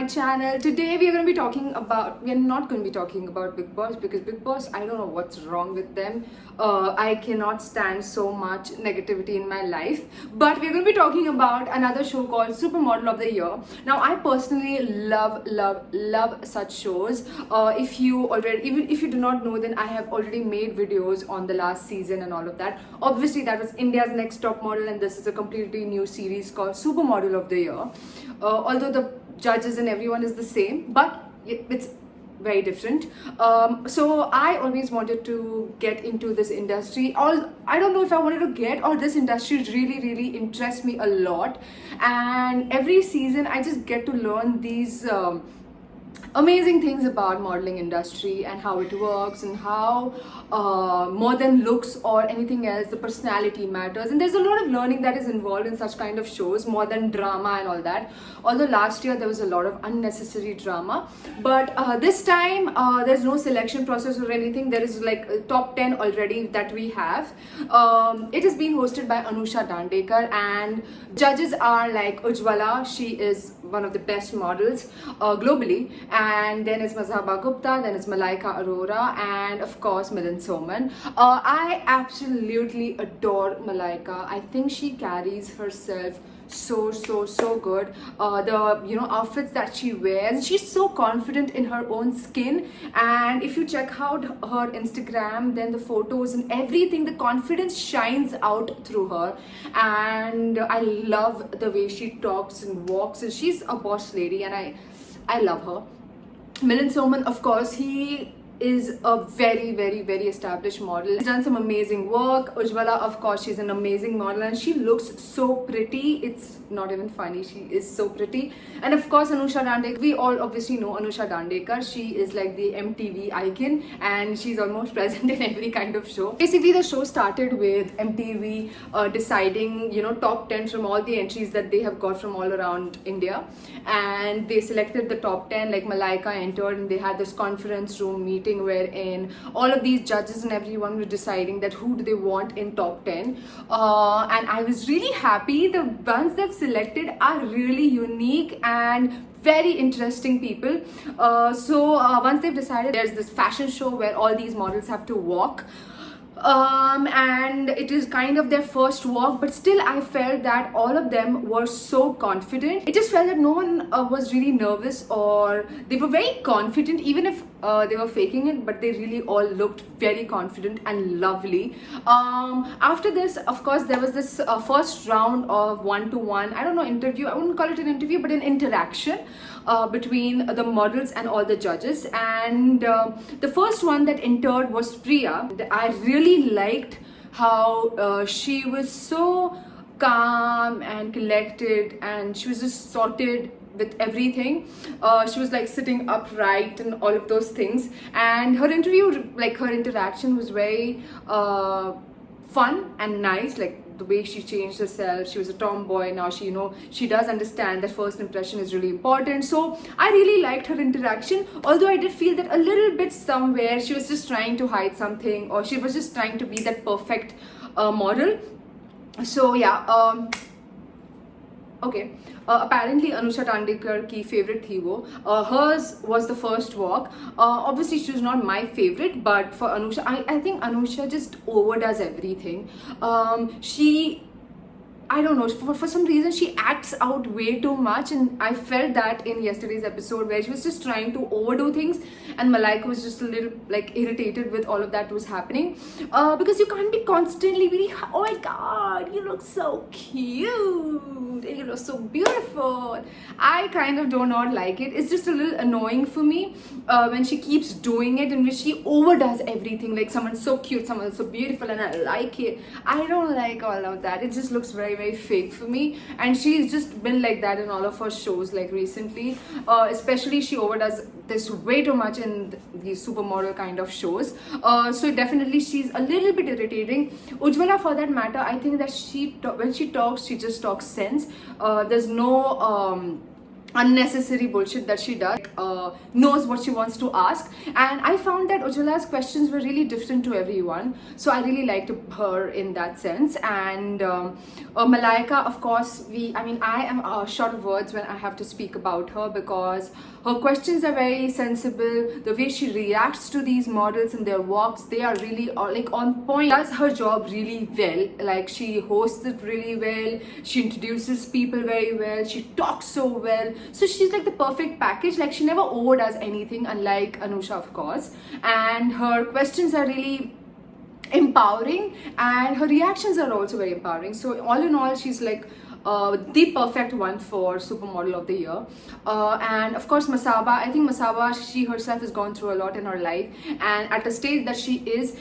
channel. Today we are not going to be talking about Big Boss, because Big Boss, I don't know what's wrong with them. I cannot stand so much negativity in my life. But we're going to be talking about another show called Supermodel of the Year. Now, I personally love such shows. If you do not know, then I have already made videos on the last season and all of that. Obviously, that was India's Next Top Model, and this is a completely new series called Supermodel of the Year. Although the judges and everyone is the same, but it's very different. So I always wanted to get into this industry. I don't know if I wanted to get, or this industry really interests me a lot. And every season I just get to learn these amazing things about modeling industry and how it works, and how more than looks or anything else, the personality matters. And there's a lot of learning that is involved in such kind of shows, more than drama and all that. Although last year there was a lot of unnecessary drama, but this time there's no selection process or anything. There is like a top 10 already that we have. It is being hosted by Anusha Dandekar, and judges are like Ujjwala. She is one of the best models globally, and then it's Mazhaba Gupta, then it's Malaika Arora, and of course Milind Soman. I absolutely adore Malaika. I think she carries herself so good. The outfits that she wears, she's so confident in her own skin. And if you check out her Instagram, then the photos and everything, the confidence shines out through her. And I love the way she talks and walks, and she's a boss lady, and I love her. Milind Soman, of course, he is a very established model. She's done some amazing work. Ujjwala, of course, she's an amazing model, and she looks so pretty. It's not even funny. She is so pretty. And of course, Anusha Dandekar. We all obviously know Anusha Dandekar. She is like the MTV icon, and she's almost present in every kind of show. Basically, the show started with MTV deciding, top 10 from all the entries that they have got from all around India, and they selected the top 10. Like Malaika entered, and they had this conference room meeting wherein all of these judges and everyone were deciding that who do they want in top 10. And I was really happy. The ones they've selected are really unique and very interesting people. So once they've decided, there's this fashion show where all these models have to walk. And it is kind of their first walk, but still I felt that all of them were so confident. It just felt that no one was really nervous, or they were very confident, even if they were faking it, but they really all looked very confident and lovely. After this, of course, there was this first round of 1-to-1, I don't know, interview. I wouldn't call it an interview, but an interaction between the models and all the judges. And the first one that entered was Priya. I really liked how she was so calm and collected, and she was just sorted with everything. She was like sitting upright and all of those things. And her interview, like her interaction, was very fun and nice. Like the way she changed herself. She was a tomboy. Now she does understand that first impression is really important. So I really liked her interaction. Although I did feel that a little bit somewhere she was just trying to hide something, or she was just trying to be that perfect model. So yeah. Okay. Apparently Anusha Dandekar ki favorite thi wo. Hers was the first walk. Obviously she was not my favorite, but for Anusha, I think Anusha just overdoes everything. I don't know, for some reason she acts out way too much, and I felt that in yesterday's episode where she was just trying to overdo things, and Malaika was just a little like irritated with all of that was happening. Because you can't be constantly really, oh my god, you look so cute and you look so beautiful. I kind of do not like it. It's just a little annoying for me when she keeps doing it, and when she overdoes everything, like someone's so cute, someone's so beautiful, and I like it. I don't like all of that. It just looks very fake for me, and she's just been like that in all of her shows like recently. Especially she overdoes this way too much in these supermodel kind of shows. So definitely she's a little bit irritating. Ujjwala, for that matter, I think that when she talks, she just talks sense. There's no unnecessary bullshit that she does, knows what she wants to ask. And I found that Ujjwala's questions were really different to everyone, so I really liked her in that sense. And Malaika, of course, I am short of words when I have to speak about her, because her questions are very sensible. The way she reacts to these models and their walks, they are really like on point. Does her job really well. Like, she hosts it really well, she introduces people very well, she talks so well. So she's like the perfect package. Like, she never overdoes anything, unlike Anusha, of course. And her questions are really empowering, and her reactions are also very empowering. So all in all, she's like the perfect one for Supermodel of the Year. And of course, Masaba. I think Masaba, she herself has gone through a lot in her life, and at a stage that she is,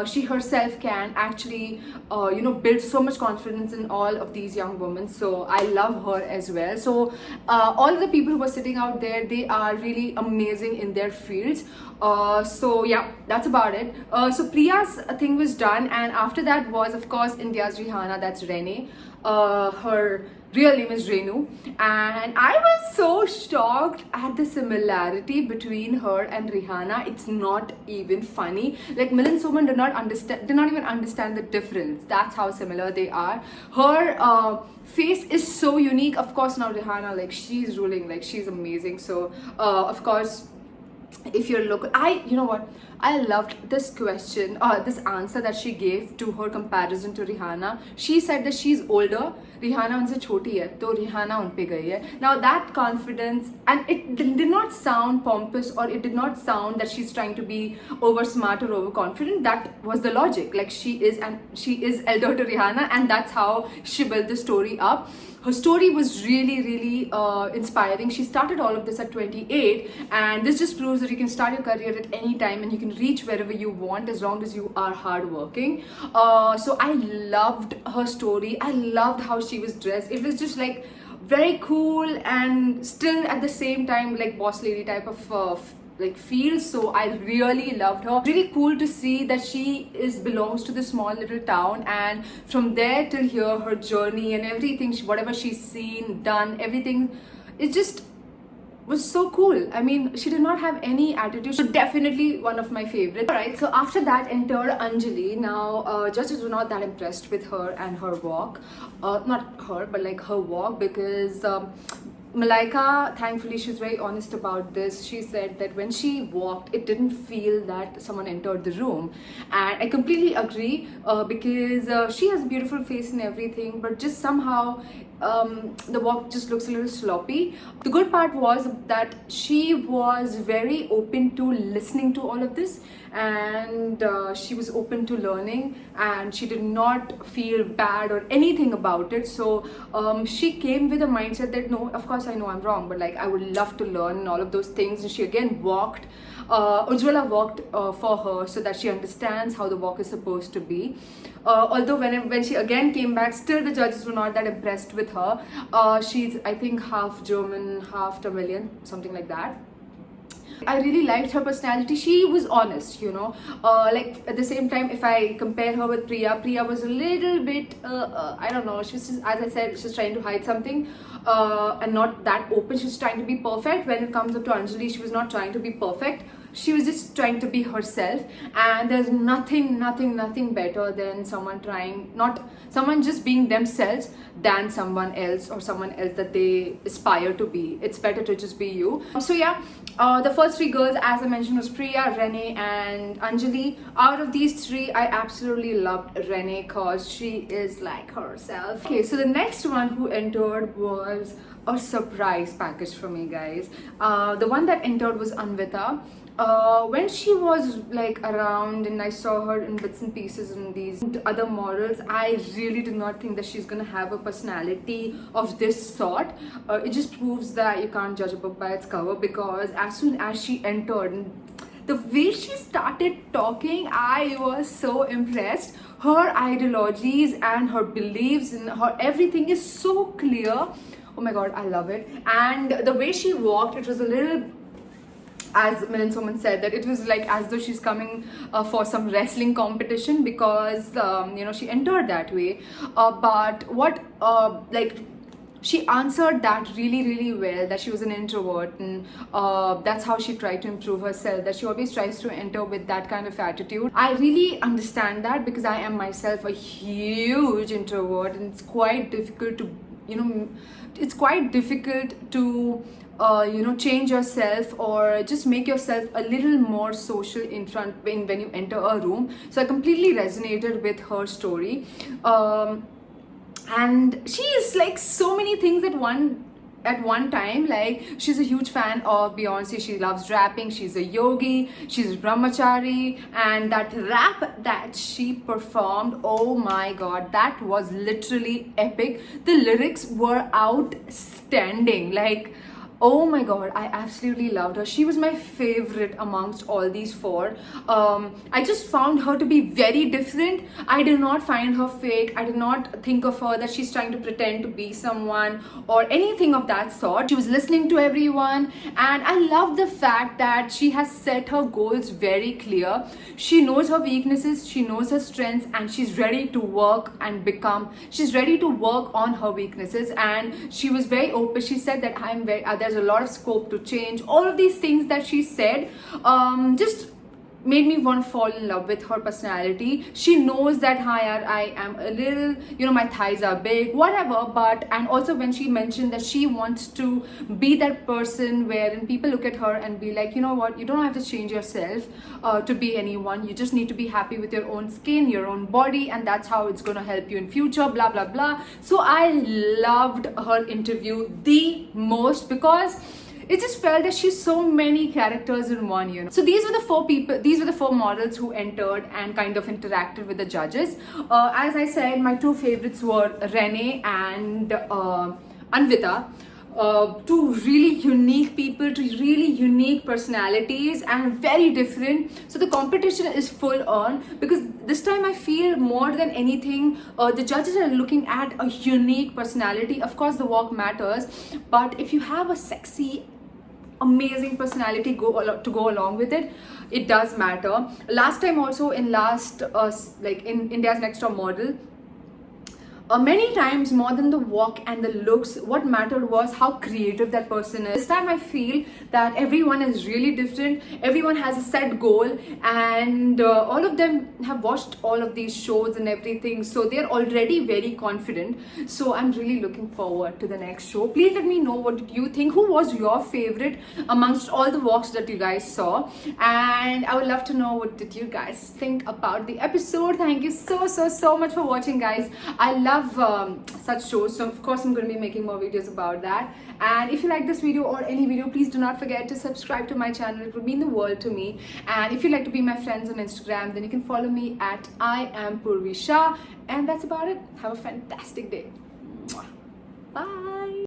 she herself can actually build so much confidence in all of these young women. So I love her as well. So all of the people who are sitting out there, they are really amazing in their fields. So yeah, that's about it. So Priya's thing was done, and after that was, of course, India's Rihana. That's Rene. Her real name is Renu, and I was so shocked at the similarity between her and Rihana. It's not even funny. Like, Milind Soman did not even understand the difference. That's how similar they are. Her face is so unique. Of course, now Rihana, like, she's ruling, like, she's amazing. So of course, if you're local, you know what, I loved this question, this answer that she gave to her comparison to Rihana. She said that she's older, Rihana unse choti hai, to Rihana un pe gayi hai. Now that confidence, and it did not sound pompous, or it did not sound that she's trying to be over smart or overconfident. That was the logic. Like, she is elder to Rihana, and that's how she built the story up. Her story was really, really inspiring. She started all of this at 28, and this just proves that you can start your career at any time and you can reach wherever you want, as long as you are hardworking. So I loved her story. I loved how she was dressed. It was just like very cool, and still at the same time like boss lady type of like feel. So I really loved her. Really cool to see that she belongs to the small little town, and from there till here, her journey and everything, whatever she's seen, done, everything, it just was so cool. I mean, she did not have any attitude. So definitely one of my favorites. Alright, so after that entered Anjali. Now judges were not that impressed with her and her walk. Not her, but like her walk, because Malaika, thankfully, she's very honest about this. She said that when she walked, it didn't feel that someone entered the room. And I completely agree, because she has a beautiful face and everything, but just somehow the walk just looks a little sloppy. The good part was that she was very open to listening to all of this, and she was open to learning, and she did not feel bad or anything about it. So she came with a mindset that, no, of course I know I'm wrong, but like I would love to learn and all of those things. And she again walked, Ujjwala walked for her, so that she understands how the walk is supposed to be. Although when she again came back, still the judges were not that impressed with her. She's, I think, half German, half Tamilian, something like that. I really liked her personality. She was honest, like at the same time, if I compare her with Priya was a little bit, I don't know, she was just, as I said, she's trying to hide something, and not that open. She's trying to be perfect. When it comes up to Anjali, she was not trying to be perfect. She was just trying to be herself, and there's nothing better than someone just being themselves than someone else, or someone else that they aspire to be. It's better to just be you. So yeah, the first three girls, as I mentioned, was Priya, Rene, and Anjali. Out of these three, I absolutely loved Rene, cause she is like herself. Okay, so the next one who entered was a surprise package for me, guys. The one that entered was Anvita. When she was like around and I saw her in bits and pieces in these other models, I really did not think that she's gonna have a personality of this sort. It just proves that you can't judge a book by its cover, because as soon as she entered, the way she started talking, I was so impressed. Her ideologies and her beliefs and her everything is so clear. Oh my god, I love it. And the way she walked, it was a little, as Milind Soman said, that it was like as though she's coming for some wrestling competition, because she entered that way. But what she answered that really well, that she was an introvert, and that's how she tried to improve herself, that she always tries to enter with that kind of attitude. I really understand that because I am myself a huge introvert, and it's quite difficult to, it's quite difficult to change yourself or just make yourself a little more social in front when you enter a room. So I completely resonated with her story. And she is like so many things at one time. Like, she's a huge fan of Beyonce, she loves rapping, she's a yogi, she's a brahmachari, and that rap that she performed, oh my god, that was literally epic. The lyrics were outstanding. Like, oh my god, I absolutely loved her. She was my favorite amongst all these four. I just found her to be very different. I did not find her fake. I did not think of her that she's trying to pretend to be someone or anything of that sort. She was listening to everyone, and I love the fact that she has set her goals very clear. She knows her weaknesses, she knows her strengths, and she's ready to work on her weaknesses. And she was very open. She said that there's a lot of scope to change. All of these things that she said just made me want to fall in love with her personality. She knows that I am a little, my thighs are big, whatever. But, and also when she mentioned that she wants to be that person wherein people look at her and be like, you know what, you don't have to change yourself to be anyone. You just need to be happy with your own skin, your own body, and that's how it's going to help you in future, blah blah blah. So I loved her interview the most because it just felt that she's so many characters in one. So these were the four models who entered and kind of interacted with the judges. As I said, my two favorites were Renee and Anvita. Two really unique people, two really unique personalities, and very different. So the competition is full on because this time I feel more than anything the judges are looking at a unique personality. Of course the walk matters, but if you have a sexy, amazing personality to go along with it, it does matter. Last time also, in India's Next Top Model, many times more than the walk and the looks, what mattered was how creative that person is. This time I feel that everyone is really different, everyone has a set goal, and all of them have watched all of these shows and everything, so they're already very confident. So I'm really looking forward to the next show. Please let me know, what did you think? Who was your favorite amongst all the walks that you guys saw? And I would love to know, what did you guys think about the episode? Thank you so much for watching, guys. I love such shows, so of course I'm going to be making more videos about that. And if you like this video or any video, please do not forget to subscribe to my channel. It would mean the world to me. And if you'd like to be my friends on Instagram, then you can follow me at I am Purvi. And that's about it. Have a fantastic day. Bye.